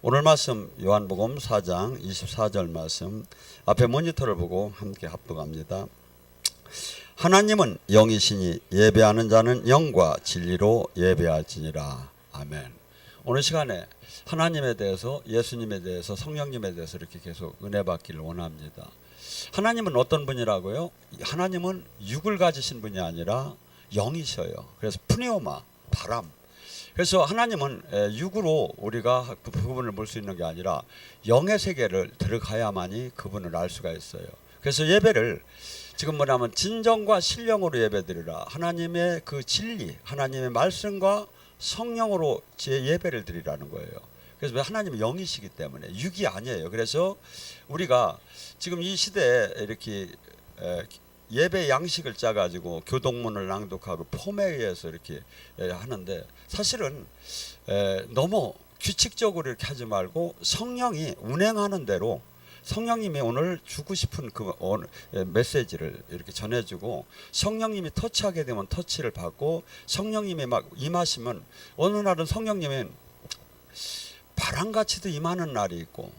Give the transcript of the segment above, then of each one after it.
오늘 말씀 요한복음 4장 24절 말씀 앞에 모니터를 보고 함께 합독합니다. 하나님은 영이시니 예배하는 자는 영과 진리로 예배할지니라. 아멘. 오늘 시간에 하나님에 대해서, 예수님에 대해서, 성령님에 대해서 이렇게 계속 은혜 받기를 원합니다. 하나님은 어떤 분이라고요? 하나님은 육을 가지신 분이 아니라 영이셔요. 그래서 푸니오마, 바람. 그래서 하나님은 육으로 우리가 그분을 볼 수 있는 게 아니라 영의 세계를 들어가야만이 그분을 알 수가 있어요. 그래서 예배를 지금 뭐냐면 진정과 신령으로 예배드리라. 하나님의 그 진리, 하나님의 말씀과 성령으로 제 예배를 드리라는 거예요. 그래서 하나님은 영이시기 때문에 육이 아니에요. 그래서 우리가 지금 이 시대에 이렇게 예배 양식을 짜가지고 교동문을 낭독하고 폼에 의해서 이렇게 하는데 사실은 너무 규칙적으로 이렇게 하지 말고 성령이 운행하는 대로 성령님이 오늘 주고 싶은 그 메시지를 이렇게 전해주고 성령님이 터치하게 되면 터치를 받고 성령님이 막 임하시면 어느 날은 성령님은 바람같이도 임하는 날이 있고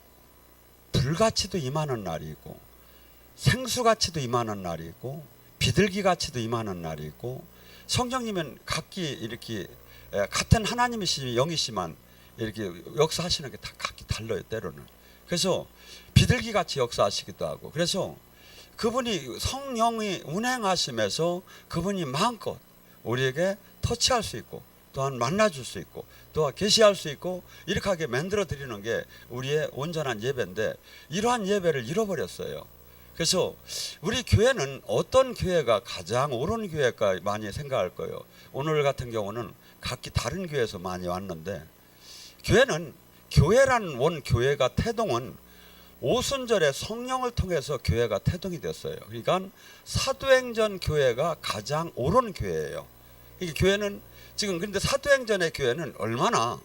불같이도 임하는 날이 있고 생수같이도 임하는 날이 있고 비둘기같이도 임하는 날이 있고 성령님은 각기 이렇게 같은 하나님이시면 영이시만 이렇게 역사하시는 게 다 각기 달라요. 때로는. 그래서 비둘기같이 역사하시기도 하고 그래서 그분이 성령이 운행하시면서 그분이 마음껏 우리에게 터치할 수 있고 또한 만나줄 수 있고 또한 계시할 수 있고 이렇게 하게 만들어 드리는 게 우리의 온전한 예배인데 이러한 예배를 잃어버렸어요. 그래서 우리 교회는 어떤 교회가 가장 옳은 교회일까 많이 생각할 거예요. 오늘 같은 경우는 각기 다른 교회에서 많이 왔는데 교회는 교회라는 원 교회가 태동은 오순절에 성령을 통해서 교회가 태동이 됐어요. 그러니까 사도행전 교회가 가장 옳은 교회예요. 이게 교회는 지금 근데 사도행전의 교회는 얼마나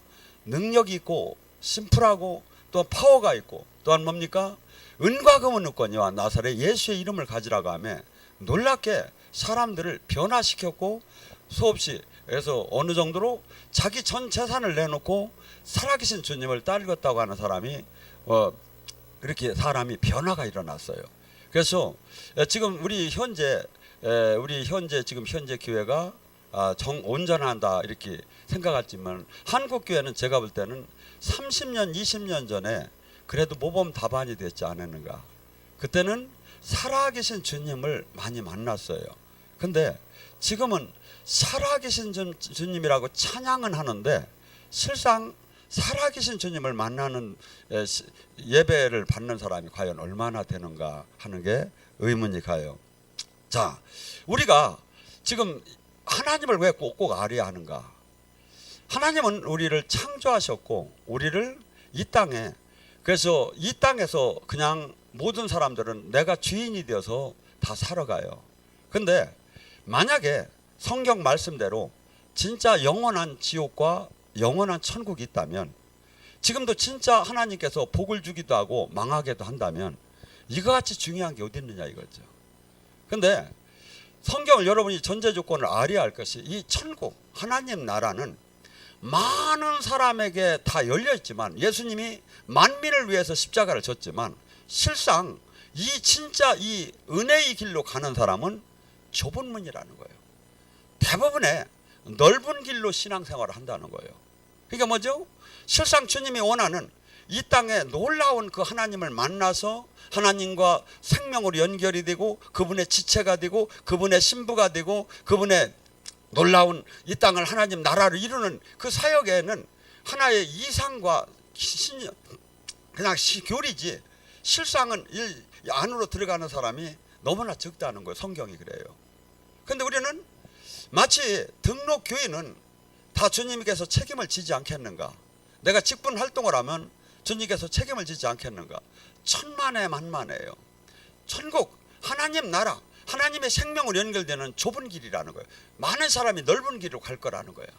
능력이 있고 심플하고 또 파워가 있고 또한 뭡니까? 은과 금은 없거니와 나사렛 예수의 이름을 가지라고 하며 놀랍게 사람들을 변화시켰고 수없이 그래서 어느 정도로 자기 전 재산을 내놓고 살아계신 주님을 따르겠다고 하는 사람이 이렇게 사람이 변화가 일어났어요. 그래서 지금 우리 현재 지금 현재 교회가 온전하다 이렇게 생각하지만 한국 교회는 제가 볼 때는 30년 20년 전에 그래도 모범 답안이 됐지 않았는가. 그때는 살아계신 주님을 많이 만났어요. 근데 지금은 살아계신 주님이라고 찬양은 하는데 실상 살아계신 주님을 만나는 예배를 받는 사람이 과연 얼마나 되는가 하는 게 의문이 가요. 자, 우리가 지금 하나님을 왜 꼭 알아야 하는가? 하나님은 우리를 창조하셨고 우리를 이 땅에 그래서 이 땅에서 그냥 모든 사람들은 내가 주인이 되어서 다 살아가요. 근데 만약에 성경 말씀대로 진짜 영원한 지옥과 영원한 천국이 있다면 지금도 진짜 하나님께서 복을 주기도 하고 망하게도 한다면 이거 같이 중요한 게 어디 있느냐 이거죠. 근데 성경을 여러분이 전제 조건을 알아야 할 것이 이 천국 하나님 나라는 많은 사람에게 다 열려 있지만 예수님이 만민을 위해서 십자가를 졌지만 실상 이 진짜 이 은혜의 길로 가는 사람은 좁은 문이라는 거예요. 대부분의 넓은 길로 신앙생활을 한다는 거예요. 그러니까 뭐죠? 실상 주님이 원하는 이 땅에 놀라운 그 하나님을 만나서 하나님과 생명으로 연결이 되고 그분의 지체가 되고 그분의 신부가 되고 그분의 놀라운 이 땅을 하나님 나라를 이루는 그 사역에는 하나의 이상과 그냥 교리지 실상은 이 안으로 들어가는 사람이 너무나 적다는 거예요. 성경이 그래요. 그런데 우리는 마치 등록 교인은 다 주님께서 책임을 지지 않겠는가? 내가 직분 활동을 하면 주님께서 책임을 지지 않겠는가? 천만에 만만해요. 천국 하나님 나라 하나님의 생명으로 연결되는 좁은 길이라는 거예요. 많은 사람이 넓은 길로 갈 거라는 거예요.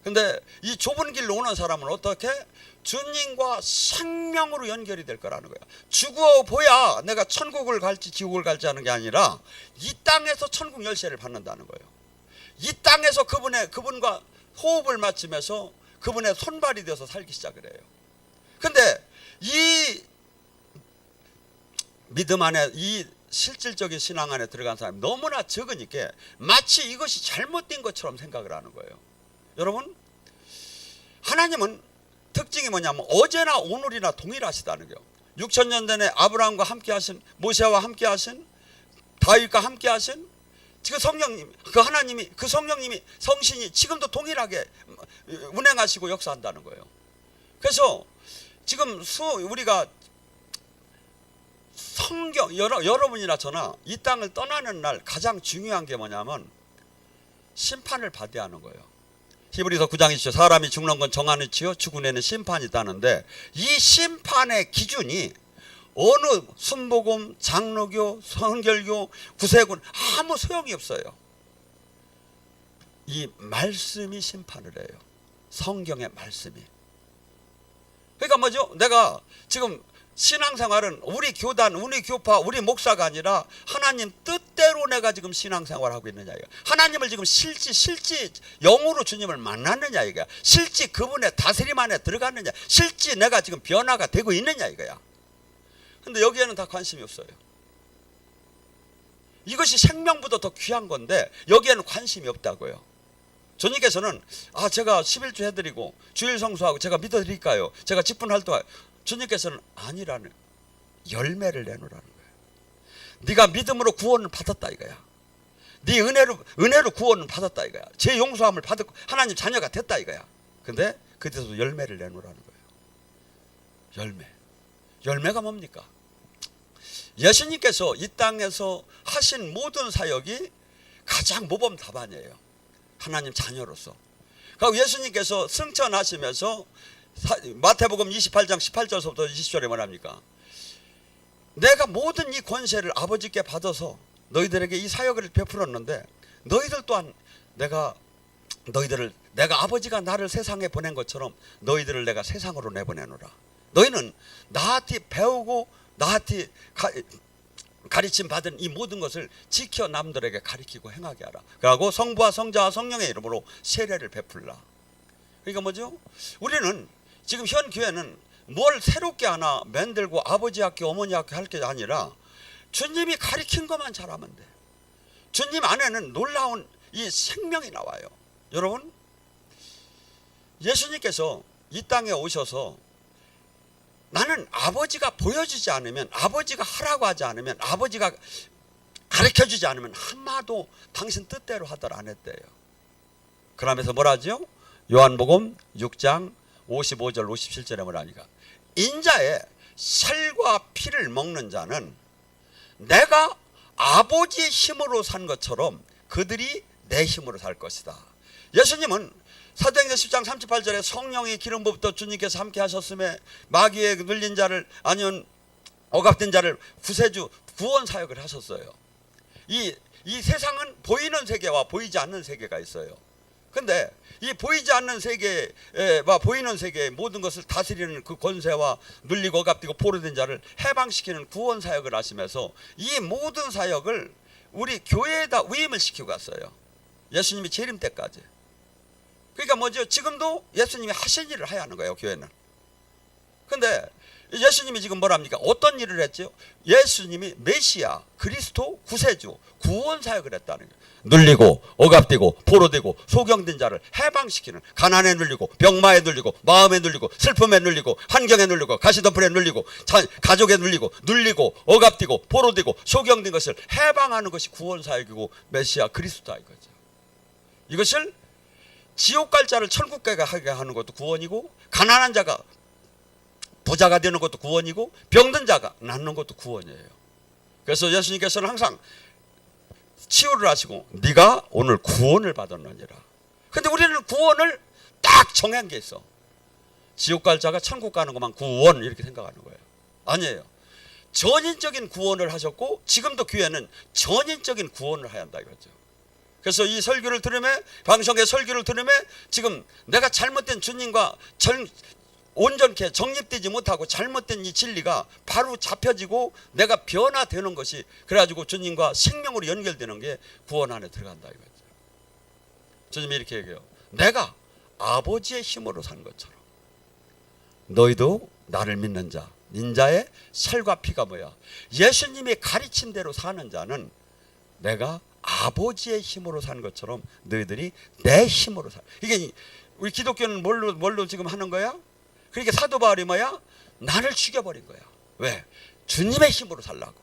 근데 이 좁은 길로 오는 사람은 어떻게? 주님과 생명으로 연결이 될 거라는 거예요. 죽어 보야 내가 천국을 갈지 지옥을 갈지 하는 게 아니라 이 땅에서 천국 열쇠를 받는다는 거예요. 이 땅에서 그분과 호흡을 맞추면서 그분의 손발이 되어서 살기 시작을 해요. 근데 이 믿음 안에, 이 실질적인 신앙 안에 들어간 사람이 너무나 적으니까 마치 이것이 잘못된 것처럼 생각을 하는 거예요. 여러분, 하나님은 특징이 뭐냐면 어제나 오늘이나 동일하시다는 거예요. 6,000년 전에 아브라함과 함께 하신, 모세와 함께 하신, 다윗과 함께 하신 그 성령님, 그 하나님이, 그 성령님이, 성신이 지금도 동일하게 운행하시고 역사한다는 거예요. 그래서 지금 우리가 성경, 여러분이나 저나 이 땅을 떠나는 날 가장 중요한 게 뭐냐면 심판을 받아야 하는 거예요. 히브리서 9장 20절, 사람이 죽는 건 정하는 치요 죽은 애는 심판이 있다는데, 이 심판의 기준이 어느 순복음, 장로교, 선결교, 구세군 아무 소용이 없어요. 이 말씀이 심판을 해요. 성경의 말씀이. 그러니까 뭐죠? 내가 지금 신앙생활은 우리 교단, 우리 교파, 우리 목사가 아니라 하나님 뜻대로 내가 지금 신앙생활을 하고 있느냐 이거. 하나님을 지금 실제 영으로 주님을 만났느냐 이거야. 실제 그분의 다스림 안에 들어갔느냐, 실제 내가 지금 변화가 되고 있느냐 이거야. 근데 여기에는 다 관심이 없어요. 이것이 생명보다 더 귀한 건데 여기에는 관심이 없다고요. 주님께서는 제가 11조 해드리고 주일 성수하고 제가 믿어드릴까요? 제가 직분 활동하고, 주님께서는 아니라는, 열매를 내놓으라는 거예요. 네가 믿음으로 구원을 받았다 이거야. 네 은혜로 구원을 받았다 이거야. 제 용서함을 받았고 하나님 자녀가 됐다 이거야. 근데 그때도 열매를 내놓으라는 거예요. 열매가 뭡니까? 예수님께서 이 땅에서 하신 모든 사역이 가장 모범 답안이에요. 하나님 자녀로서. 그리고 예수님께서 승천하시면서 마태복음 28장 18절부터 20절에 뭐랍니까? 내가 모든 이 권세를 아버지께 받아서 너희들에게 이 사역을 베풀었는데, 너희들 또한 내가 아버지가 나를 세상에 보낸 것처럼 너희들을 내가 세상으로 내보내노라. 너희는 나한테 배우고 나한테 가르침 받은 이 모든 것을 지켜 남들에게 가르치고 행하게 하라. 그리고 성부와 성자와 성령의 이름으로 세례를 베풀라. 그러니까 뭐죠? 우리는 지금 현 교회는 뭘 새롭게 하나 만들고 아버지 학교, 어머니 학교 할 게 아니라 주님이 가르친 것만 잘하면 돼. 주님 안에는 놀라운 이 생명이 나와요. 여러분, 예수님께서 이 땅에 오셔서 나는 아버지가 보여주지 않으면, 아버지가 하라고 하지 않으면, 아버지가 가르쳐주지 않으면 한마도 당신 뜻대로 하더라 안 했대요. 그러면서 뭐라 하죠? 요한복음 6장 55절 57절에 뭐라니까? 인자의 살과 피를 먹는 자는 내가 아버지의 힘으로 산 것처럼 그들이 내 힘으로 살 것이다. 예수님은 사도행전 10장 38절에 성령의 기름 부부터 주님께서 함께 하셨음에 마귀에 눌린 자를, 아니면 억압된 자를 구세주, 구원 사역을 하셨어요. 이 세상은 보이는 세계와 보이지 않는 세계가 있어요. 근데 이 보이지 않는 세계와 보이는 세계의 모든 것을 다스리는 그 권세와 눌리고 억압되고 포로된 자를 해방시키는 구원 사역을 하시면서 이 모든 사역을 우리 교회에다 위임을 시키고 갔어요. 예수님이 재림 때까지. 그러니까 뭐죠? 지금도 예수님이 하신 일을 해야 하는 거예요, 교회는. 근데 예수님이 지금 뭐랍니까? 어떤 일을 했죠? 예수님이 메시아, 그리스도, 구세주, 구원 사역을 했다는 거예요. 눌리고 억압되고 포로되고 소경된 자를 해방시키는, 가난에 눌리고 병마에 눌리고 마음에 눌리고 슬픔에 눌리고 환경에 눌리고 가시덤불에 눌리고 가족에 눌리고 억압되고 포로되고 소경된 것을 해방하는 것이 구원 사역이고 메시아 그리스도다 이거죠. 이것을 지옥 갈 자를 천국 가게 하게 하는 것도 구원이고, 가난한 자가 부자가 되는 것도 구원이고, 병든 자가 낫는 것도 구원이에요. 그래서 예수님께서는 항상 치유를 하시고 네가 오늘 구원을 받았느니라. 근데 우리는 구원을 딱 정한 게 있어. 지옥 갈 자가 천국 가는 것만 구원 이렇게 생각하는 거예요. 아니에요. 전인적인 구원을 하셨고 지금도 교회는 전인적인 구원을 해야 한다 이거죠. 그래서 이 설교를 들으며, 방송의 설교를 들으며 지금 내가 잘못된 주님과 온전케 정립되지 못하고 잘못된 이 진리가 바로 잡혀지고 내가 변화되는 것이, 그래가지고 주님과 생명으로 연결되는 게 구원 안에 들어간다 이거죠. 주님이 이렇게 얘기해요. 내가 아버지의 힘으로 산 것처럼 너희도 나를 믿는 자, 인자의 살과 피가 뭐야? 예수님이 가르친 대로 사는 자는 내가 아버지의 힘으로 산 것처럼 너희들이 내 힘으로 살. 이게 우리 기독교는 뭘로 지금 하는 거야? 그러니까 사도 바울이 뭐야? 나를 죽여버린 거야. 왜? 주님의 힘으로 살라고.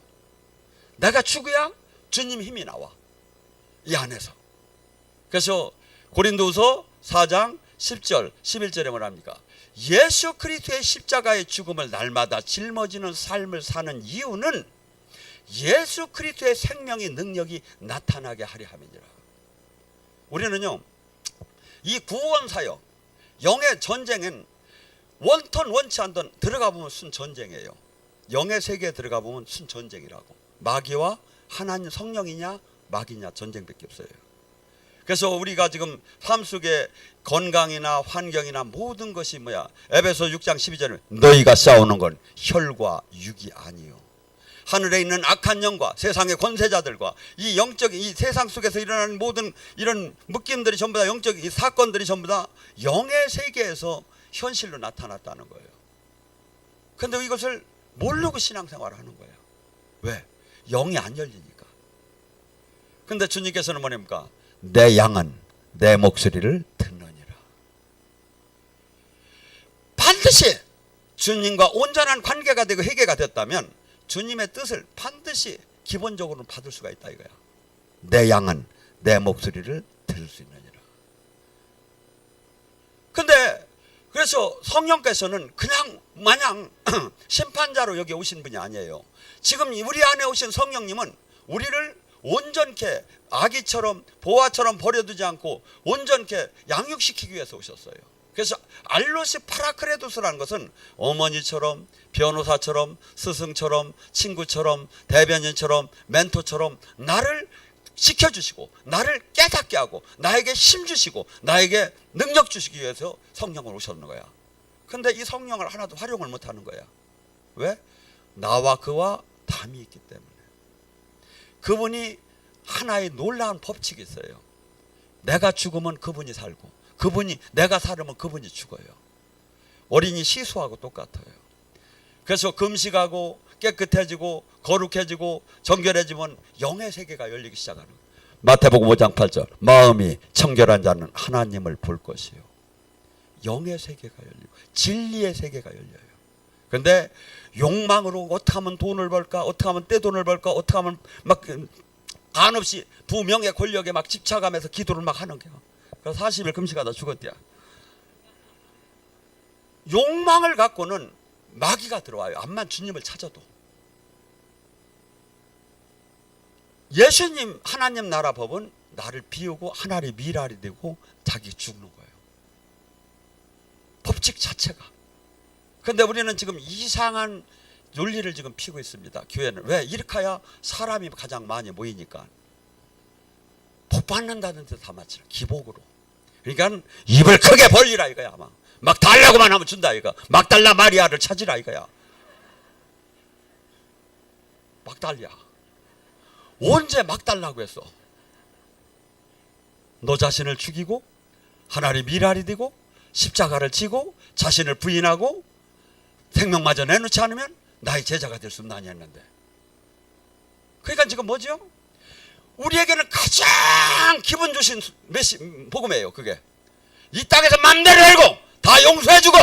내가 죽어야 주님 힘이 나와, 이 안에서. 그래서 고린도후서 4장 10절 11절에 뭐랍니까? 예수 그리스도의 십자가의 죽음을 날마다 짊어지는 삶을 사는 이유는 예수 그리스도의 생명의 능력이 나타나게 하려 함이니라. 우리는요, 이 구원 사역, 영의 전쟁은 원턴 원치 않던 들어가 보면 순 전쟁이에요. 영의 세계에 들어가 보면 순 전쟁이라고. 마귀와 하나님, 성령이냐 마귀냐 전쟁밖에 없어요. 그래서 우리가 지금 삶 속에 건강이나 환경이나 모든 것이 뭐야? 에베소 6장 12절에 너희가 싸우는 건 혈과 육이 아니요, 하늘에 있는 악한 영과 세상의 권세자들과 이 영적인 이 세상 속에서 일어나는 모든 이런 묶임들이 전부 다 영적 이 사건들이 전부 다 영의 세계에서 현실로 나타났다는 거예요. 그런데 이것을 모르고 신앙생활을 하는 거예요. 왜? 영이 안 열리니까. 근데 주님께서는 뭐랍니까? 내 양은 내 목소리를 듣느니라. 반드시 주님과 온전한 관계가 되고 회개가 됐다면 주님의 뜻을 반드시 기본적으로 받을 수가 있다 이거야. 내 양은 내 목소리를 들을 수 있느니라. 근데 그래서 성령께서는 그냥 마냥 심판자로 여기 오신 분이 아니에요. 지금 우리 안에 오신 성령님은 우리를 온전케 아기처럼 보아처럼 버려두지 않고 온전케 양육시키기 위해서 오셨어요. 그래서 알로시 파라크레도스라는 것은 어머니처럼 변호사처럼 스승처럼 친구처럼 대변인처럼 멘토처럼 나를 지켜주시고 나를 깨닫게 하고 나에게 힘 주시고 나에게 능력 주시기 위해서 성령을 오셨는 거야. 근데 이 성령을 하나도 활용을 못하는 거야. 왜? 나와 그와 담이 있기 때문에. 그분이 하나의 놀라운 법칙이 있어요. 내가 죽으면 그분이 살고 그분이 내가 살으면 그분이 죽어요. 어린이 시수하고 똑같아요. 그래서 금식하고 깨끗해지고 거룩해지고 정결해지면 영의 세계가 열리기 시작하는 거예요. 마태복음 5장 8절 마음이 청결한 자는 하나님을 볼 것이요. 영의 세계가 열리고 진리의 세계가 열려요. 그런데 욕망으로 어떻게 하면 돈을 벌까, 어떻게 하면 떼돈을 벌까, 어떻게 하면 막 한없이 부명예 권력에 막 집착하면서 기도를 막 하는 거야. 그래서 40일 금식하다 죽었대요. 욕망을 갖고는 마귀가 들어와요. 암만 주님을 찾아도. 예수님 하나님 나라 법은 나를 비우고 하나님 미랄이 되고 자기 죽는 거예요. 법칙 자체가. 그런데 우리는 지금 이상한 논리를 지금 피고 있습니다. 교회는. 왜? 이렇게 해야 사람이 가장 많이 모이니까. 복 받는다는 데 다 맞추라. 기복으로. 그러니까 입을 크게 벌리라 이거야. 아마 막 달라고만 하면 준다 이거. 막달라 마리아를 찾으라 이거야. 막달리야. 언제 막달라고 했어? 너 자신을 죽이고 하나님 미랄이 되고 십자가를 지고 자신을 부인하고 생명마저 내놓지 않으면 나의 제자가 될 수 없나니 했는데. 그러니까 지금 뭐죠? 우리에게는 가장 기분 주신 복음이에요. 그게 이 땅에서 맘대로 살고 다 용서해주고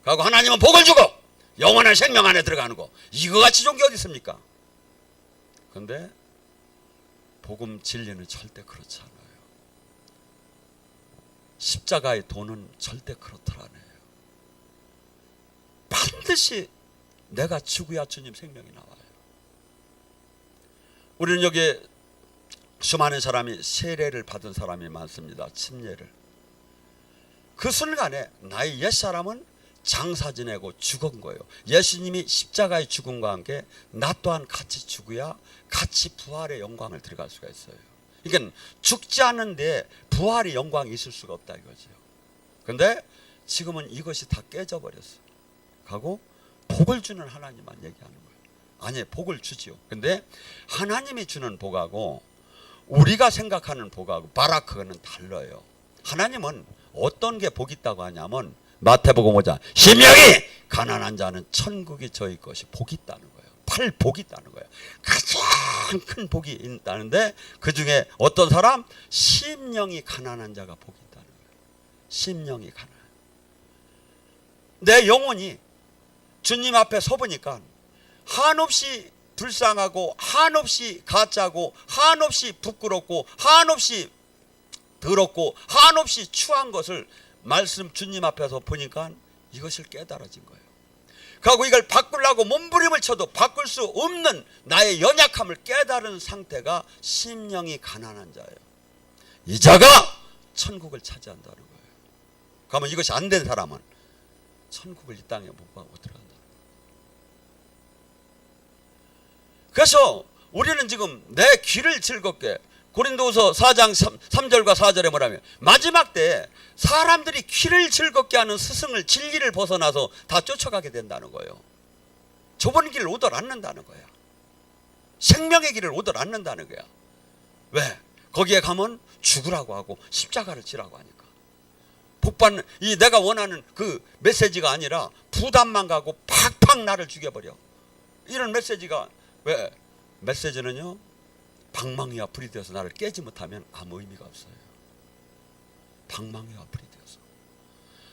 그리고 하나님은 복을 주고 영원한 생명 안에 들어가는 거, 이거 같이 좋은 게 어디 있습니까? 그런데 복음 진리는 절대 그렇지 않아요. 십자가의 도는 절대 그렇더라네요. 반드시 내가 죽어야 주님 생명이 나와요. 우리는 여기에 수많은 사람이 세례를 받은 사람이 많습니다. 침례를. 그 순간에 나의 옛사람은 장사 지내고 죽은 거예요. 예수님이 십자가의 죽음과 함께 나 또한 같이 죽어야 같이 부활의 영광을 들어갈 수가 있어요. 그러니까 죽지 않는데 부활의 영광이 있을 수가 없다 이거죠. 그런데 지금은 이것이 다 깨져버렸어요. 하고 복을 주는 하나님만 얘기하는 거예요. 아니, 복을 주지요. 근데 하나님이 주는 복하고 우리가 생각하는 복하고 바라크는 달라요. 하나님은 어떤 게 복 있다고 하냐면 마태복음 5장 심령이 가난한 자는 천국이 저희 것이 복이 있다는 거예요. 팔복이 있다는 거예요. 가장 큰 복이 있다는데 그 중에 어떤 사람? 심령이 가난한 자가 복이 있다는 거예요. 심령이 가난. 내 영혼이 주님 앞에 서보니까 한없이 불쌍하고 한없이 가짜고 한없이 부끄럽고 한없이 더럽고 한없이 추한 것을 말씀 주님 앞에서 보니까 이것을 깨달아진 거예요. 그리고 이걸 바꾸려고 몸부림을 쳐도 바꿀 수 없는 나의 연약함을 깨달은 상태가 심령이 가난한 자예요. 이 자가 천국을 차지한다는 거예요. 그러면 이것이 안 된 사람은 천국을 이 땅에 못 가고 들어간다. 그래서 우리는 지금 내 귀를 즐겁게 고린도후서 4장 3절과 4절에 뭐라며 마지막 때 사람들이 귀를 즐겁게 하는 스승을 진리를 벗어나서 다 쫓아가게 된다는 거예요. 좁은 길을 오들 않는다는 거야. 생명의 길을 오들 않는다는 거야. 왜? 거기에 가면 죽으라고 하고 십자가를 지라고 하니까. 복받는 이 내가 원하는 그 메시지가 아니라 부담만 가고 팍팍 나를 죽여버려. 이런 메시지가 왜? 메시지는요 방망이와 불이 되어서 나를 깨지 못하면 아무 의미가 없어요. 방망이와 불이 되어서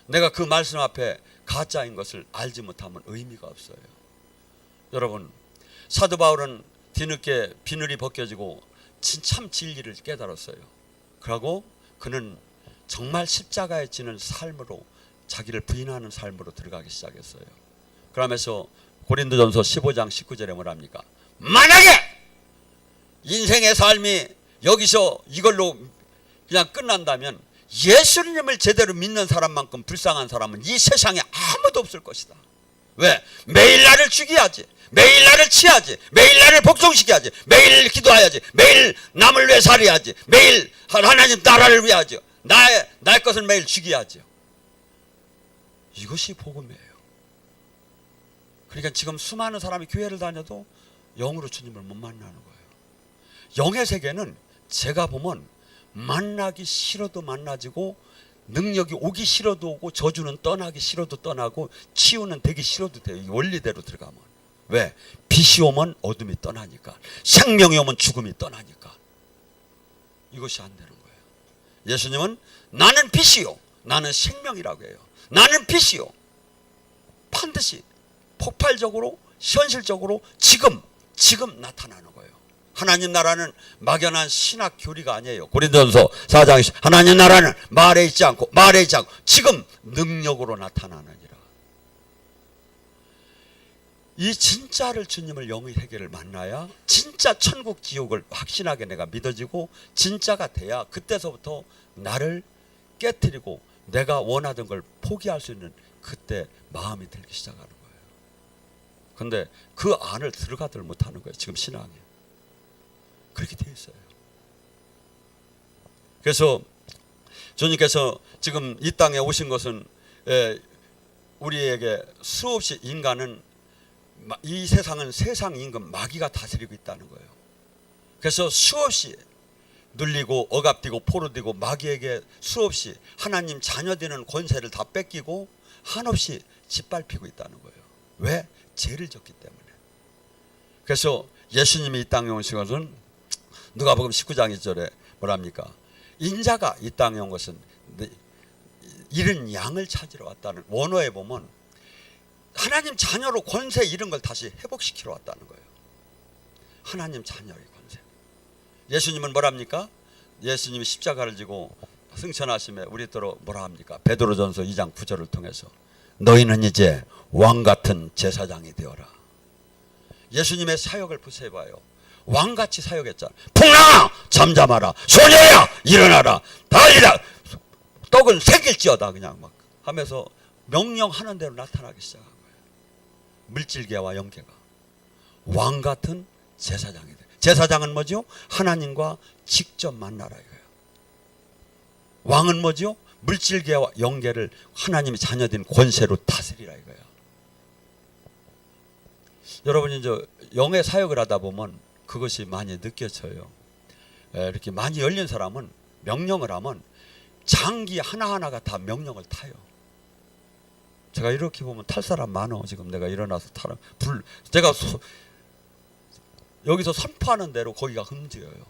내가 그 말씀 앞에 가짜인 것을 알지 못하면 의미가 없어요. 여러분, 사도 바울은 뒤늦게 비늘이 벗겨지고 참 진리를 깨달았어요. 그러고 그는 정말 십자가에 지는 삶으로 자기를 부인하는 삶으로 들어가기 시작했어요. 그러면서 고린도전서 15장 19절에 뭐랍니까? 만약에 인생의 삶이 여기서 이걸로 그냥 끝난다면 예수님을 제대로 믿는 사람만큼 불쌍한 사람은 이 세상에 아무도 없을 것이다. 왜? 매일 나를 죽여야지, 매일 나를 치야지, 매일 나를 복종시켜야지, 매일 기도해야지, 매일 남을 위해 살아야지, 매일 하나님 나라를 위하죠. 나의 것을 매일 죽여야죠. 이것이 복음이에요. 그러니까 지금 수많은 사람이 교회를 다녀도 영으로 주님을 못 만나는 거예요. 영의 세계는 제가 보면 만나기 싫어도 만나지고 능력이 오기 싫어도 오고 저주는 떠나기 싫어도 떠나고 치유는 되기 싫어도 돼요. 이 원리대로 들어가면. 왜? 빛이 오면 어둠이 떠나니까, 생명이 오면 죽음이 떠나니까. 이것이 안 되는 거예요. 예수님은 나는 빛이요 나는 생명이라고 해요. 나는 빛이요. 반드시 폭발적으로 현실적으로 지금 나타나는 거예요. 하나님 나라는 막연한 신학 교리가 아니에요. 고린도전서 4장에서 하나님 나라는 말에 있지 않고 지금 능력으로 나타나느니라. 이 진짜를 주님을 영의 세계를 만나야 진짜 천국 지옥을 확신하게 내가 믿어지고 진짜가 돼야 그때서부터 나를 깨트리고 내가 원하던 걸 포기할 수 있는 그때 마음이 들기 시작하는 거예요. 근데 그 안을 들어가들 못하는 거예요. 지금 신앙에 그렇게 되어 있어요. 그래서 주님께서 지금 이 땅에 오신 것은 우리에게 수없이 인간은 이 세상은 세상 임금 마귀가 다스리고 있다는 거예요. 그래서 수없이 눌리고 억압되고 포로되고 마귀에게 수없이 하나님 자녀 되는 권세를 다 뺏기고 한없이 짓밟히고 있다는 거예요. 왜? 죄를 졌기 때문에. 그래서 예수님이 이 땅에 오신 것은 누가복음 19장 1절에 뭐랍니까? 인자가 이 땅에 온 것은 잃은 양을 찾으러 왔다는, 원어에 보면 하나님 자녀로 권세 잃은 걸 다시 회복시키러 왔다는 거예요. 하나님 자녀의 권세. 예수님은 뭐랍니까? 예수님이 십자가를 지고 승천하심에 우리더러 뭐라 합니까? 베드로전서 2장 9절을 통해서 너희는 이제 왕같은 제사장이 되어라. 예수님의 사역을 보세요. 왕같이 사역했잖아. 풍랑아 잠잠하라, 소녀야 일어나라, 달리라, 떡은 새길지어다, 그냥 막 하면서 명령하는 대로 나타나기 시작한 거예요. 물질계와 영계가 왕같은 제사장이 돼. 제사장은 뭐죠? 하나님과 직접 만나라 이거예요. 왕은 뭐죠? 물질계와 영계를 하나님의 자녀된 권세로 다스리라 이거예요. 여러분이 이제 영의 사역을 하다 보면 그것이 많이 느껴져요. 이렇게 많이 열린 사람은 명령을 하면 장기 하나하나가 다 명령을 타요. 제가 이렇게 보면 탈 사람 많어. 지금 내가 일어나서 제가 여기서 선포하는 대로 거기가 움직여요.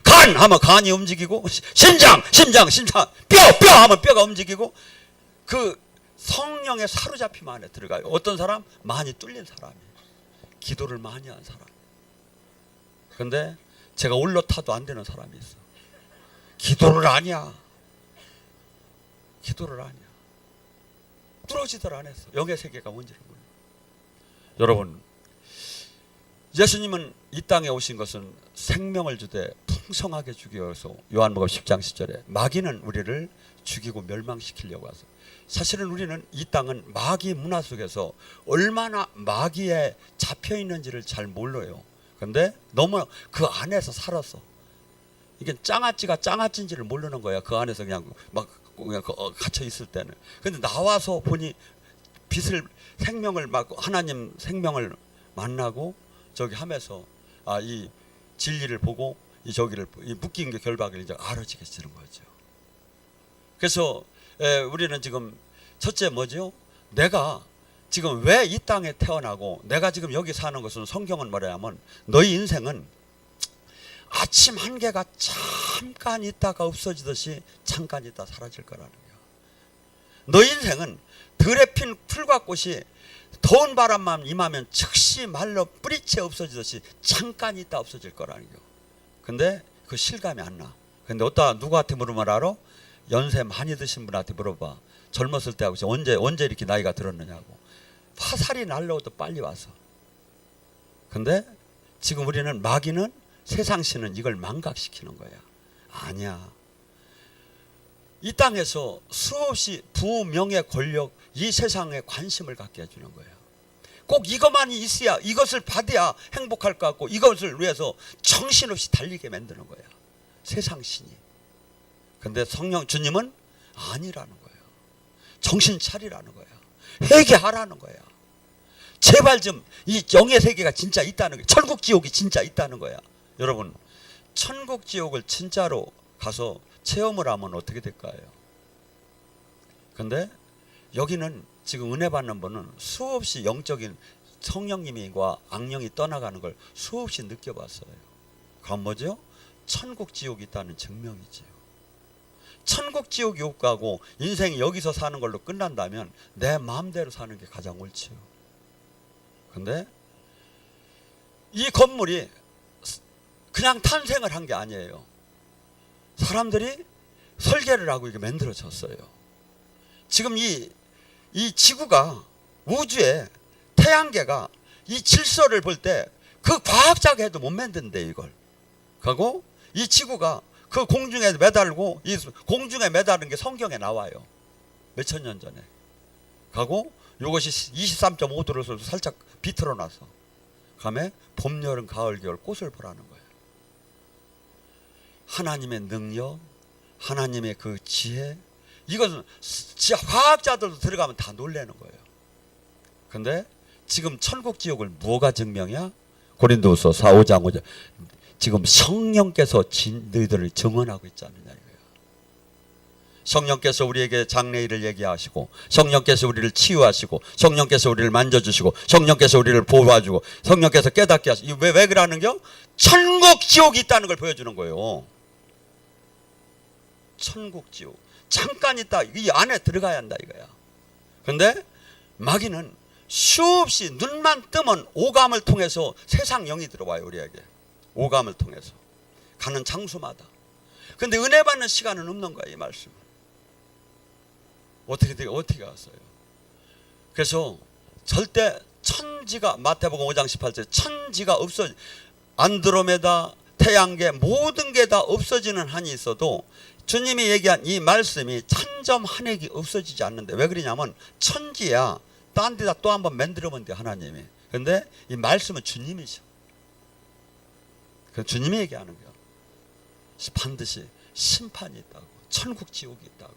간 하면 간이 움직이고, 심장 뼈 하면 뼈가 움직이고, 그 성령의 사로잡힘 안에 들어가요. 어떤 사람? 많이 뚫린 사람이에요. 기도를 많이 한 사람. 근데 제가 올라타도 안 되는 사람이 있어. 기도를 아니야. 뚫어지들 안 했어. 영의 세계가 뭔지를 몰라. 여러분, 예수님은 이 땅에 오신 것은 생명을 주되 풍성하게 주기 위해서 요한복음 10장 10절에 마귀는 우리를 죽이고 멸망시키려고 하세요. 사실은 우리는 이 땅은 마귀 문화 속에서 얼마나 마귀에 잡혀 있는지를 잘 몰라요. 근데 너무 그 안에서 살았어. 이게 짱아찌가 짱아찌인지를 모르는 거야. 그 안에서 그냥 갇혀 있을 때는. 근데 나와서 보니 생명을 막 하나님 생명을 만나고 저기 하면서 이 진리를 보고 이 묶인 게 결박을 이제 알아지게 되는 거죠. 그래서 우리는 지금 첫째 뭐죠? 내가 지금 왜 이 땅에 태어나고 내가 지금 여기 사는 것은 성경은 뭐냐면 너희 인생은 아침 한개가 잠깐 있다가 없어지듯이 잠깐 있다 사라질 거라는 거야. 너희 인생은 들에 핀 풀과 꽃이 더운 바람만 임하면 즉시 말로 뿌리채 없어지듯이 잠깐 있다 없어질 거라는 거야. 근데 그 실감이 안 나. 근데 누구한테 물으면 알아? 연세 많이 드신 분한테 물어봐. 젊었을 때하고 언제 이렇게 나이가 들었느냐고. 화살이 날려도 빨리 와서. 근데 지금 우리는 마귀는 세상신은 이걸 망각시키는 거야. 아니야. 이 땅에서 수없이 부, 명예, 권력 이 세상에 관심을 갖게 해주는 거야. 꼭 이것만이 있어야 이것을 받아야 행복할 것 같고 이것을 위해서 정신없이 달리게 만드는 거야. 세상신이. 근데 주님은 아니라는 거예요. 정신 차리라는 거야. 회개하라는 거야. 제발 좀 이 영의 세계가 진짜 있다는 거야. 천국 지옥이 진짜 있다는 거야. 여러분, 천국 지옥을 진짜로 가서 체험을 하면 어떻게 될까요? 근데 여기는 지금 은혜 받는 분은 수없이 영적인 성령님과 악령이 떠나가는 걸 수없이 느껴봤어요. 그건 뭐죠? 천국 지옥이 있다는 증명이지요. 천국 지옥 욕하고 인생이 여기서 사는 걸로 끝난다면 내 마음대로 사는 게 가장 옳지요. 근데 이 건물이 그냥 탄생을 한 게 아니에요. 사람들이 설계를 하고 이게 만들어졌어요. 지금 이 지구가 우주에 태양계가 이 질서를 볼 때 그 과학자가 해도 못 만든대 이걸. 그리고 이 지구가 그 공중에 매달고 이 공중에 매달은 게 성경에 나와요. 몇천 년 전에. 가고 이것이 23.5도로 살짝 비틀어 놔서 감에 봄, 여름, 가을, 겨울 꽃을 보라는 거예요. 하나님의 능력, 하나님의 그 지혜, 이것은 과학자들도 들어가면 다 놀라는 거예요. 근데 지금 천국 지옥을 뭐가 증명이야? 고린도후서 4, 5장 5절. 지금 성령께서 너희들을 증언하고 있지 않느냐 이거예요. 성령께서 우리에게 장래일을 얘기하시고, 성령께서 우리를 치유하시고, 성령께서 우리를 만져주시고, 성령께서 우리를 보호해주고, 성령께서 깨닫게 하시고. 왜 그러는겨? 천국 지옥이 있다는 걸 보여주는 거예요. 천국 지옥. 잠깐 있다. 이 안에 들어가야 한다 이거야. 근데 마귀는 수없이 눈만 뜨면 오감을 통해서 세상 영이 들어와요 우리에게. 오감을 통해서 가는 장소마다. 근데 은혜 받는 시간은 없는 거야 이 말씀은. 어떻게 왔어요? 그래서 절대 천지가 마태복음 5장 18절 천지가 안드로메다 태양계 모든 게 다 없어지는 한이 있어도 주님이 얘기한 이 말씀이 천점 한 획이 없어지지 않는데 왜 그러냐면 천지야 딴 데다 또 한번 만들어본 데 하나님이. 근데 이 말씀은 주님이셔. 그 주님이 얘기하는 거야. 반드시 심판이 있다고, 천국 지옥이 있다고.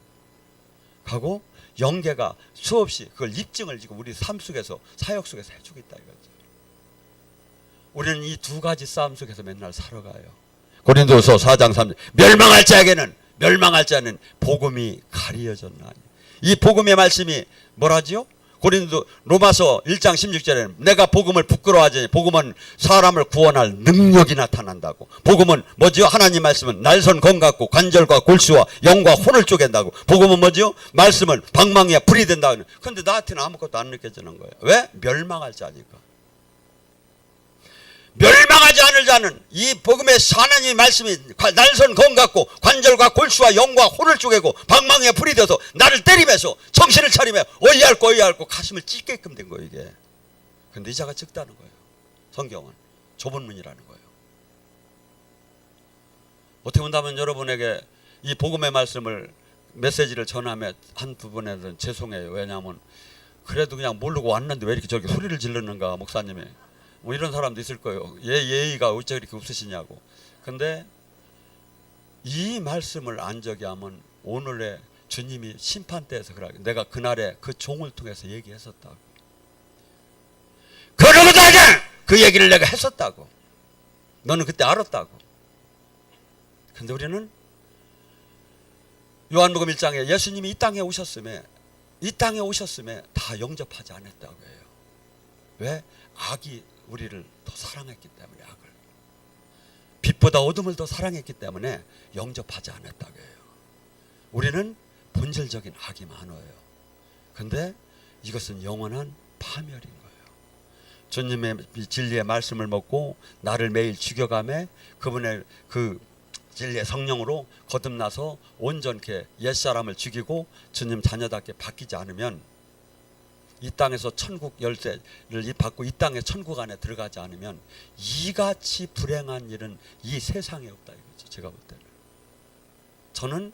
하고 영계가 수없이 그걸 입증을 지금 우리 삶 속에서 사역 속에서 해주고 있다 이거죠. 우리는 이 두 가지 싸움 속에서 맨날 살아가요. 고린도서 4장 3절 멸망할 자는 복음이 가리어졌나니. 이 복음의 말씀이 뭐라지요? 고린도 로마서 1장 16절에는 내가 복음을 부끄러워하지 않으니 복음은 사람을 구원할 능력이 나타난다고. 복음은 뭐지요? 하나님 말씀은 날선 검 같고 관절과 골수와 영과 혼을 쪼갠다고. 복음은 뭐지요? 말씀은 방망이와 불이 된다고. 그런데 나한테는 아무것도 안 느껴지는 거예요. 왜? 멸망할 자니까. 멸망하지 않을 자는 이 복음의 하나님의 말씀이 날선 검 같고 관절과 골수와 영과 혼을 쪼개고 방망이에 불이 되어서 나를 때리면서 정신을 차리며 어이할고 가슴을 찢게끔 된 거예요 이게. 근데 이 자가 적다는 거예요. 성경은 좁은 문이라는 거예요. 어떻게 본다면 여러분에게 이 복음의 말씀을 메시지를 전하며 한두 번에는 죄송해요. 왜냐하면 그래도 그냥 모르고 왔는데 왜 이렇게 저렇게 소리를 지르는가 목사님이 뭐 이런 사람도 있을 거예요. 예의가 어째 이렇게 없으시냐고. 근데 이 말씀을 안 저기 하면 오늘의 주님이 심판대에서 그래. 내가 그날에 그 종을 통해서 얘기했었다고. 그러고도 그 얘기를 내가 했었다고. 너는 그때 알았다고. 근데 우리는 요한복음 1장에 예수님이 이 땅에 오셨음에 다 영접하지 않았다고 해요. 왜? 악이 우리를 더 사랑했기 때문에 악을. 빛보다 어둠을 더 사랑했기 때문에 영접하지 않았다고 해요. 우리는 본질적인 악이 많아요. 근데 이것은 영원한 파멸인 거예요. 주님의 진리의 말씀을 먹고 나를 매일 죽여가며 그분의 그 진리의 성령으로 거듭나서 온전케 옛사람을 죽이고 주님 자녀답게 바뀌지 않으면 이 땅에서 천국 열쇠를 받고 이 땅의 천국 안에 들어가지 않으면 이같이 불행한 일은 이 세상에 없다 이거죠. 제가 볼 때는. 저는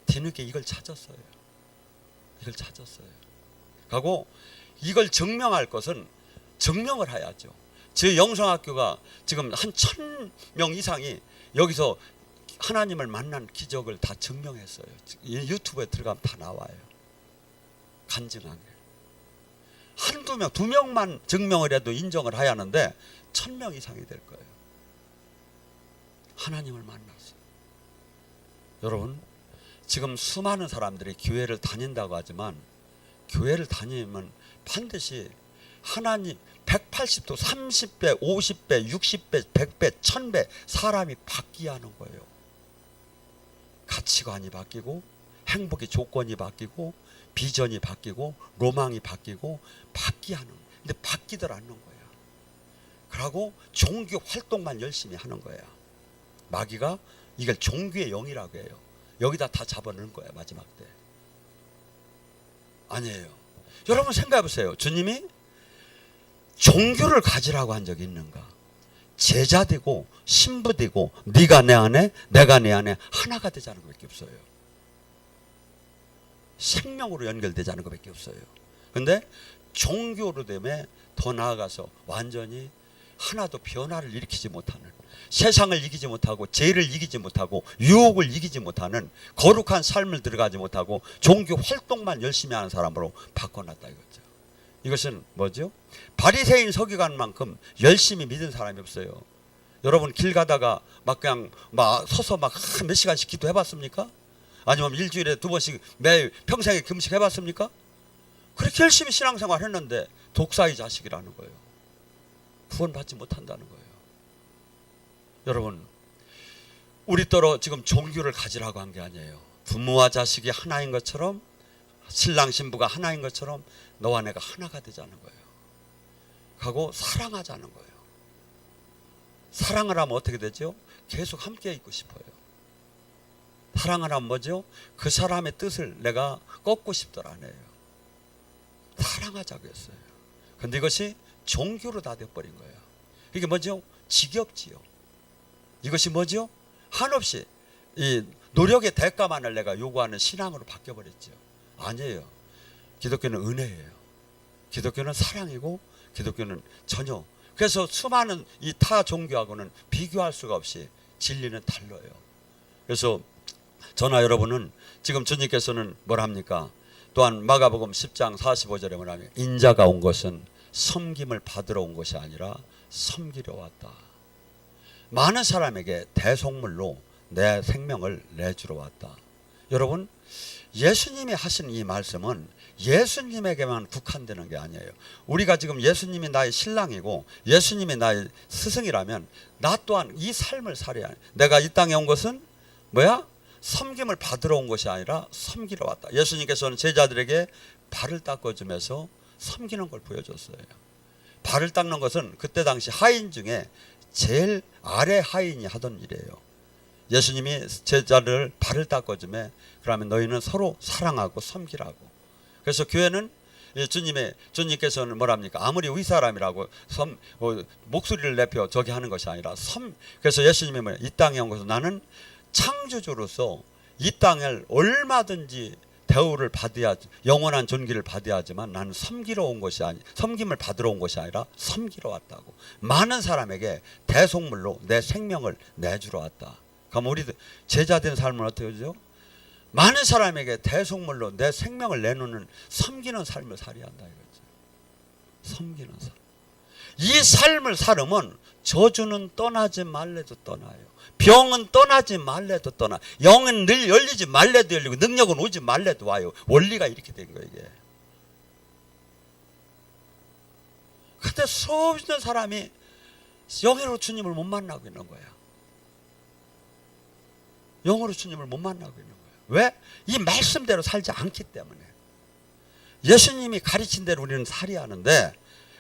뒤늦게 이걸 찾았어요. 하고 이걸 증명할 것은 증명을 해야죠. 제 영성학교가 지금 한 1000명 이상이 여기서 하나님을 만난 기적을 다 증명했어요. 유튜브에 들어가면 다 나와요. 간증하게. 한두 명, 2명만 증명을 해도 인정을 해야 하는데 1000명 이상이 될 거예요. 하나님을 만났어요. 여러분, 지금 수많은 사람들이 교회를 다닌다고 하지만 교회를 다니면 반드시 하나님 180도 30배, 50배, 60배, 100배, 1000배 사람이 바뀌어야 하는 거예요. 가치관이 바뀌고 행복의 조건이 바뀌고 비전이 바뀌고 로망이 바뀌고 바뀌어야 하는 거예요. 근데 바뀌들 않는 거야. 그러고 종교 활동만 열심히 하는 거야. 마귀가 이걸 종교의 영이라고 해요. 여기다 다 잡아넣은 거야 마지막 때. 아니에요. 여러분 생각해 보세요. 주님이 종교를 가지라고 한 적이 있는가? 제자 되고 신부 되고 네가 내 안에 내가 내 안에 하나가 되자는 것밖에 없어요. 생명으로 연결되자는 것밖에 없어요. 근데 종교로 되면 더 나아가서 완전히 하나도 변화를 일으키지 못하는, 세상을 이기지 못하고 죄를 이기지 못하고 유혹을 이기지 못하는 거룩한 삶을 들어가지 못하고 종교 활동만 열심히 하는 사람으로 바꿔놨다 이거죠. 이것은 뭐죠? 바리새인 서기관만큼 열심히 믿은 사람이 없어요. 여러분 길 가다가 막 그냥 막 서서 막 몇 시간씩 기도해 봤습니까? 아니면 일주일에 2번씩 매일 평생에 금식 해봤습니까? 그렇게 열심히 신앙생활 했는데 독사의 자식이라는 거예요. 구원받지 못한다는 거예요. 여러분, 우리더러 지금 종교를 가지라고 한 게 아니에요. 부모와 자식이 하나인 것처럼, 신랑 신부가 하나인 것처럼 너와 내가 하나가 되자는 거예요. 하고 사랑하자는 거예요. 사랑을 하면 어떻게 되죠? 계속 함께 있고 싶어요. 사랑을 하면 뭐죠? 그 사람의 뜻을 내가 꺾고 싶더라 안 해요. 사랑하자고 했어요. 근데 이것이 종교로 다 돼버린 거예요. 이게 뭐죠? 지겹지요. 이것이 뭐죠? 한없이 이 노력의 대가만을 내가 요구하는 신앙으로 바뀌어버렸죠. 아니에요. 기독교는 은혜예요. 기독교는 사랑이고 기독교는 전혀. 그래서 수많은 이 타 종교하고는 비교할 수가 없이 진리는 달라요. 그래서 저나 여러분은 지금 주님께서는 뭘 합니까? 또한 마가복음 10장 45절에 뭐냐면 인자가 온 것은 섬김을 받으러 온 것이 아니라 섬기려 왔다. 많은 사람에게 대속물로 내 생명을 내주러 왔다. 여러분, 예수님이 하신 이 말씀은 예수님에게만 국한되는 게 아니에요. 우리가 지금 예수님이 나의 신랑이고 예수님이 나의 스승이라면 나 또한 이 삶을 살아야 해. 내가 이 땅에 온 것은 뭐야? 섬김을 받으러 온 것이 아니라 섬기러 왔다. 예수님께서는 제자들에게 발을 닦아주면서 섬기는 걸 보여줬어요. 발을 닦는 것은 그때 당시 하인 중에 제일 아래 하인이 하던 일이에요. 예수님이 제자들 발을 닦아주며 그러면 너희는 서로 사랑하고 섬기라고. 그래서 교회는 주님께서는 뭐랍니까? 아무리 위 사람이라고 목소리를 내표 저기 하는 것이 아니라 그래서 예수님이 뭐예요? 이 땅에 온 것은 나는 창조주로서 이 땅을 얼마든지 대우를 받아야 영원한 존귀를 받아야 하지만 나는 섬기러 온 것이 섬김을 받으러 온 것이 아니라 섬기러 왔다고. 많은 사람에게 대속물로 내 생명을 내주러 왔다. 그럼 우리 제자된 삶은 어떻게 하죠? 많은 사람에게 대속물로 내 생명을 내놓는 섬기는 삶을 살아야 한다 이거죠. 섬기는 삶. 이 삶을 살으면 저주는 떠나지 말래도 떠나요. 병은 떠나지 말래도 떠나. 영은 늘 열리지 말래도 열리고 능력은 오지 말래도 와요. 원리가 이렇게 된 거예요 이게. 근데 수없는 사람이 영으로 주님을 못 만나고 있는 거야. 영으로 주님을 못 만나고 있는 거야. 왜? 이 말씀대로 살지 않기 때문에. 예수님이 가르친 대로 우리는 살아야 하는데,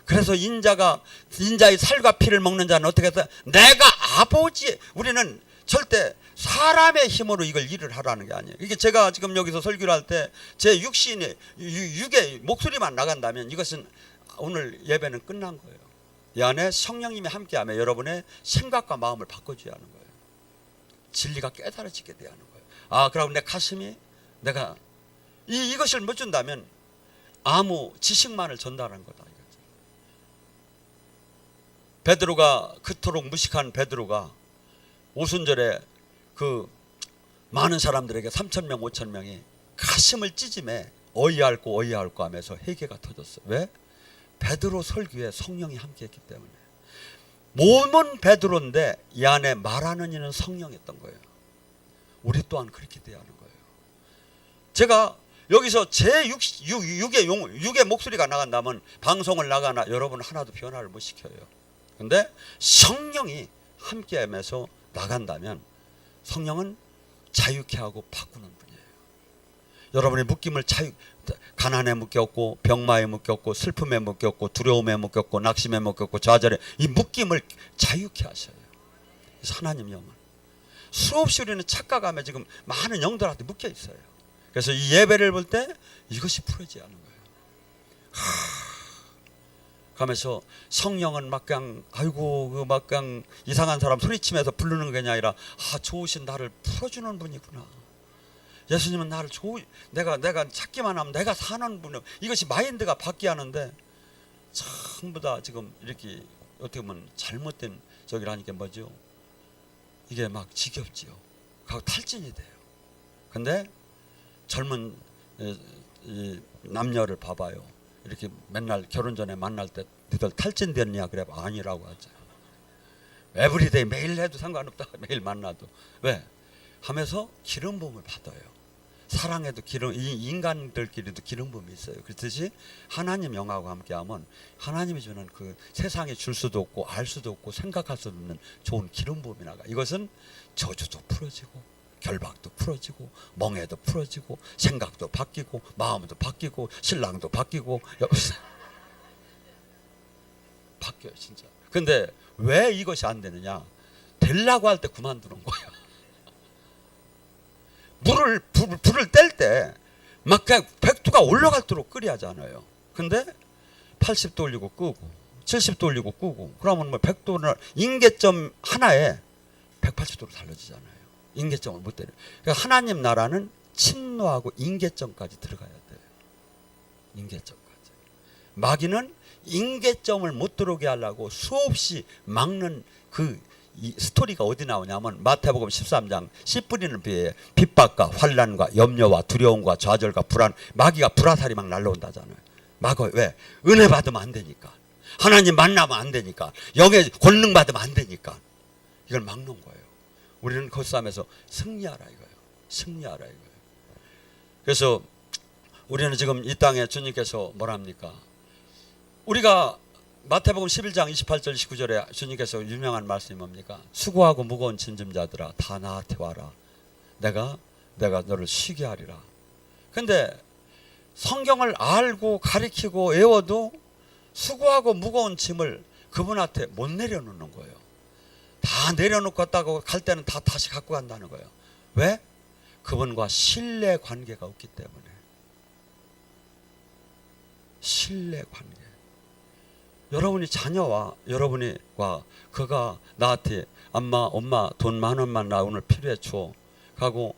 그래서 인자의 살과 피를 먹는 자는 어떻게 해서 내가 아버지, 우리는 절대 사람의 힘으로 이걸 일을 하라는 게 아니에요. 이게 제가 지금 여기서 설교를 할 때 제 육의 목소리만 나간다면 이것은 오늘 예배는 끝난 거예요. 이 안에 성령님이 함께하며 여러분의 생각과 마음을 바꿔줘야 하는 거예요. 진리가 깨달아지게 돼야 하는 거예요. 아, 그럼 내 가슴이 내가 이것을 못 준다면 아무 지식만을 전달한 거다 이거죠. 베드로가 그토록 무식한 베드로가 오순절에 그 많은 사람들에게 3,000명 5,000명이 가슴을 찢음에 어이할고 하면서 회개가 터졌어요. 왜? 베드로 설교에 성령이 함께했기 때문에. 몸은 베드로인데 이 안에 말하는 이는 성령이었던 거예요. 우리 또한 그렇게 돼야 하는 거예요. 제가 여기서 제 육의 목소리가 나간다면 방송을 나가나 여러분 하나도 변화를 못 시켜요. 근데 성령이 함께하면서 나간다면 성령은 자유케 하고 바꾸는 분이에요. 여러분의 묶임을 가난에 묶였고 병마에 묶였고 슬픔에 묶였고 두려움에 묶였고 낙심에 묶였고 좌절에 이 묶임을 자유케 하셔요. 그래서 하나님 영은 수없이 우리는 착각하며 지금 많은 영들한테 묶여 있어요. 그래서 이 예배를 볼 때 이것이 풀어져야 하는 거예요. 가면서 성령은 막 그냥 아이고 막 그냥 이상한 사람 소리치면서 부르는 게 아니라 좋으신 나를 풀어주는 분이구나. 예수님은 나를 내가 찾기만 하면 내가 사는 분이요. 이것이 마인드가 바뀌어야 하는데 전부 다 지금 이렇게 어떻게 보면 잘못된 저기라니까 뭐죠? 이게 막 지겹지요. 가고 탈진이 돼요. 근데 젊은 이 남녀를 봐봐요. 이렇게 맨날 결혼 전에 만날 때 너희들 탈진됐냐 그래 아니라고 하죠. 에브리데이 매일 해도 상관없다. 매일 만나도. 왜? 하면서 기름 부음을 받아요. 사랑에도 인간들끼리도 기름 부음이 있어요. 그렇듯이 하나님 영하고 함께하면 하나님이 주는 그 세상에 줄 수도 없고 알 수도 없고 생각할 수도 없는 좋은 기름 부음이 나가. 이것은 저주도 풀어지고 결박도 풀어지고 멍해도 풀어지고 생각도 바뀌고 마음도 바뀌고 신랑도 바뀌고 바뀌어요 진짜. 근데 왜 이것이 안 되느냐? 되려고 할 때 그만두는 거예요. 불을 뗄 때 막 그냥 100도가 올라갈도록 끓여야 하잖아요. 근데 80도 올리고 끄고 70도 올리고 끄고 그러면 뭐 100도는 인계점 하나에 180도로 달라지잖아요. 인계점을 못 때려요. 그러니까 하나님 나라는 친노하고 인계점까지 들어가야 돼요. 인계점까지. 마귀는 인계점을 못 들어오게 하려고 수없이 막는 이 스토리가 어디 나오냐면 마태복음 13장 씨 뿌리는 비에 핍박과 환난과 염려와 두려움과 좌절과 불안, 마귀가 불화살이 막 날라온다잖아요. 마귀 왜? 은혜 받으면 안 되니까, 하나님 만나면 안 되니까, 영의 권능 받으면 안 되니까 이걸 막는 거예요. 우리는 그 싸움에서 승리하라 이거예요. 승리하라 이거예요. 그래서 우리는 지금 이 땅에 주님께서 뭐랍니까? 우리가 마태복음 11장 28절 29절에 주님께서 유명한 말씀이 뭡니까? 수고하고 무거운 짐진 자들아 다 나한테 와라. 내가 너를 쉬게 하리라. 근데 성경을 알고 가리키고 외워도 수고하고 무거운 짐을 그분한테 못 내려놓는 거예요. 다 내려놓고 갔다고 갈 때는 다 다시 갖고 간다는 거예요. 왜? 그분과 신뢰 관계가 없기 때문에. 신뢰 관계. 여러분이 자녀와 여러분과 그가 나한테 엄마 돈 10,000원만 나 오늘 필요해 줘 하고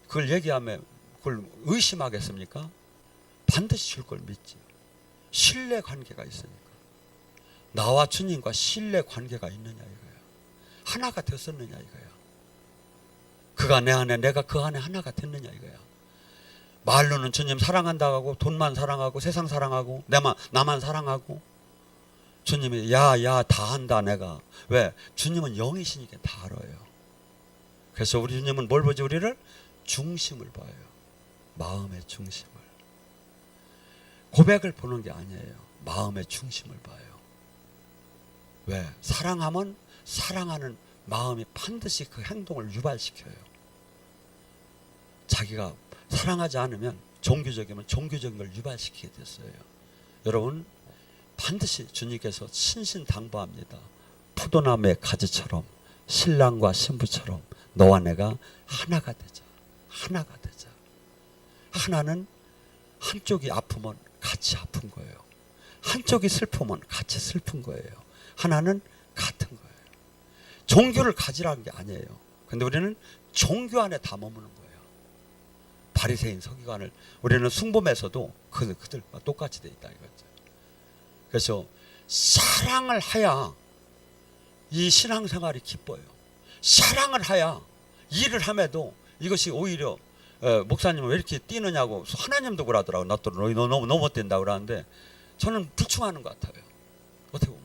그걸 얘기하면 그걸 의심하겠습니까? 반드시 줄 걸 믿지. 신뢰 관계가 있으니까. 나와 주님과 신뢰 관계가 있느냐 이거야. 하나가 됐었느냐 이거야. 그가 내 안에 내가 그 안에 하나가 됐느냐 이거야. 말로는 주님 사랑한다고 하고 돈만 사랑하고 세상 사랑하고 나만 사랑하고 주님이 야 다 한다 내가. 왜? 주님은 영이시니까 다 알아요. 그래서 우리 주님은 뭘 보지? 우리를 중심을 봐요. 마음의 중심을. 고백을 보는 게 아니에요. 마음의 중심을 봐요. 왜? 사랑하면 사랑하는 마음이 반드시 그 행동을 유발시켜요. 자기가 사랑하지 않으면 종교적이면 종교적인 걸 유발시키게 됐어요. 여러분 반드시 주님께서 신신당부합니다. 포도나무의 가지처럼 신랑과 신부처럼 너와 내가 하나가 되자. 하나가 되자. 하나는 한쪽이 아프면 같이 아픈 거예요. 한쪽이 슬프면 같이 슬픈 거예요. 하나는 같은 거예요. 종교를 가지라는 게 아니에요. 근데 우리는 종교 안에 다 머무는 거예요. 바리새인 서기관을 우리는 숭범에서도 그들과 똑같이 돼 있다 이거죠. 그래서 사랑을 해야 이 신앙생활이 기뻐요. 사랑을 해야 일을 함에도 이것이 오히려 목사님은 왜 이렇게 뛰느냐고 하나님도 그러더라고. 나 또 너무 못된다고 그러는데 저는 불충하는 것 같아요. 어떻게 보면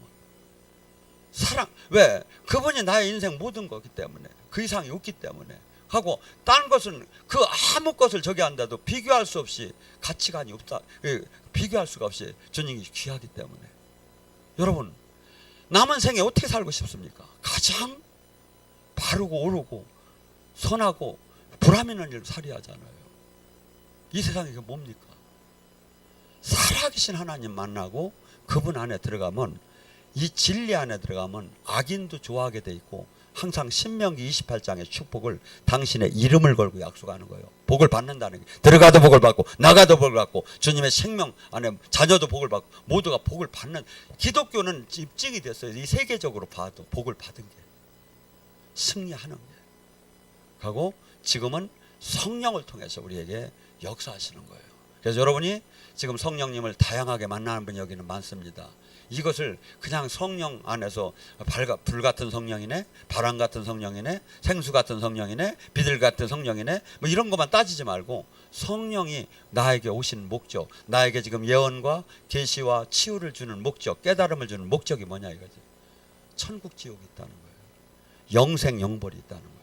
사랑. 왜? 그분이 나의 인생 모든 거기 때문에 그 이상이 없기 때문에 하고 다른 것은 그 아무 것을 저기 한다도 비교할 수 없이 가치관이 없다. 비교할 수가 없이 주님이 귀하기 때문에. 여러분 남은 생에 어떻게 살고 싶습니까? 가장 바르고 옳고 선하고 보람 있는 일을 살아야 하잖아요. 이 세상에 그게 뭡니까? 살아계신 하나님 만나고 그분 안에 들어가면 이 진리 안에 들어가면 악인도 좋아하게 돼 있고 항상 신명기 28장의 축복을 당신의 이름을 걸고 약속하는 거예요. 복을 받는다는 게 들어가도 복을 받고 나가도 복을 받고 주님의 생명 안에 자녀도 복을 받고 모두가 복을 받는. 기독교는 입증이 됐어요. 이 세계적으로 봐도 복을 받은 게 승리하는 게. 하고 지금은 성령을 통해서 우리에게 역사하시는 거예요. 그래서 여러분이 지금 성령님을 다양하게 만나는 분이 여기는 많습니다. 이것을 그냥 성령 안에서 불 같은 성령이네, 바람 같은 성령이네, 생수 같은 성령이네, 비둘기 같은 성령이네, 뭐 이런 것만 따지지 말고 성령이 나에게 오신 목적, 나에게 지금 예언과 계시와 치유를 주는 목적, 깨달음을 주는 목적이 뭐냐 이거지. 천국 지옥이 있다는 거예요. 영생 영벌이 있다는 거예요.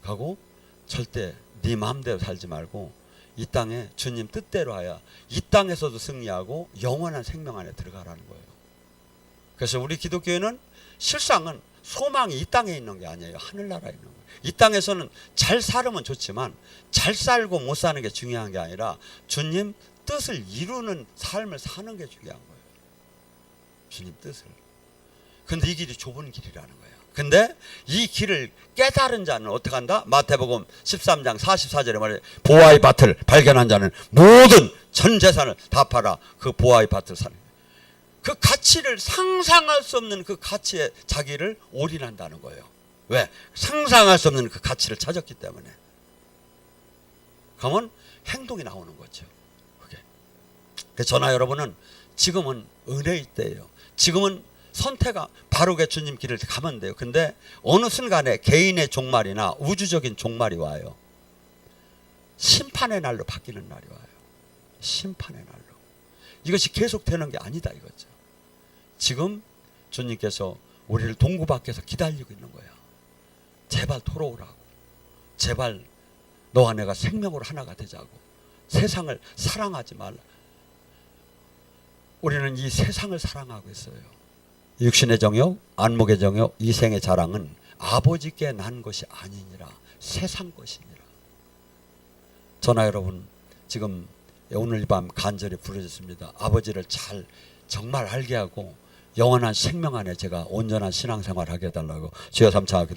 하고 절대 네 마음대로 살지 말고 이 땅에 주님 뜻대로 하여 이 땅에서도 승리하고 영원한 생명 안에 들어가라는 거예요. 그래서 우리 기독교회는 실상은 소망이 이 땅에 있는 게 아니에요. 하늘나라에 있는 거예요. 이 땅에서는 잘 살으면 좋지만 잘 살고 못 사는 게 중요한 게 아니라 주님 뜻을 이루는 삶을 사는 게 중요한 거예요. 주님 뜻을. 근데 이 길이 좁은 길이라는 거예요. 근데 이 길을 깨달은 자는 어떻게 한다? 마태복음 13장 44절에 말해 보아의 밭을 발견한 자는 모든 전 재산을 다 팔아 그 보아의 밭을 사는 거예요. 그 가치를 상상할 수 없는 그 가치에 자기를 올인한다는 거예요. 왜? 상상할 수 없는 그 가치를 찾았기 때문에. 그러면 행동이 나오는 거죠. 그게. 그래서 저나 여러분은 지금은 은혜의 때예요. 지금은 선택가 바르게 주님 길을 가면 돼요. 근데 어느 순간에 개인의 종말이나 우주적인 종말이 와요. 심판의 날로 바뀌는 날이 와요. 심판의 날로. 이것이 계속되는 게 아니다 이거죠. 지금 주님께서 우리를 동구 밖에서 기다리고 있는 거야. 제발 돌아오라고. 제발 너와 내가 생명으로 하나가 되자고. 세상을 사랑하지 말라. 우리는 이 세상을 사랑하고 있어요. 육신의 정욕, 안목의 정욕, 이생의 자랑은 아버지께 난 것이 아니니라. 세상 것이니라. 저나 여러분 지금 오늘 밤 간절히 부르짖습니다. 아버지를 잘 정말 알게 하고 영원한 생명 안에 제가 온전한 신앙생활을 하게 해달라고 주여 삼창하기도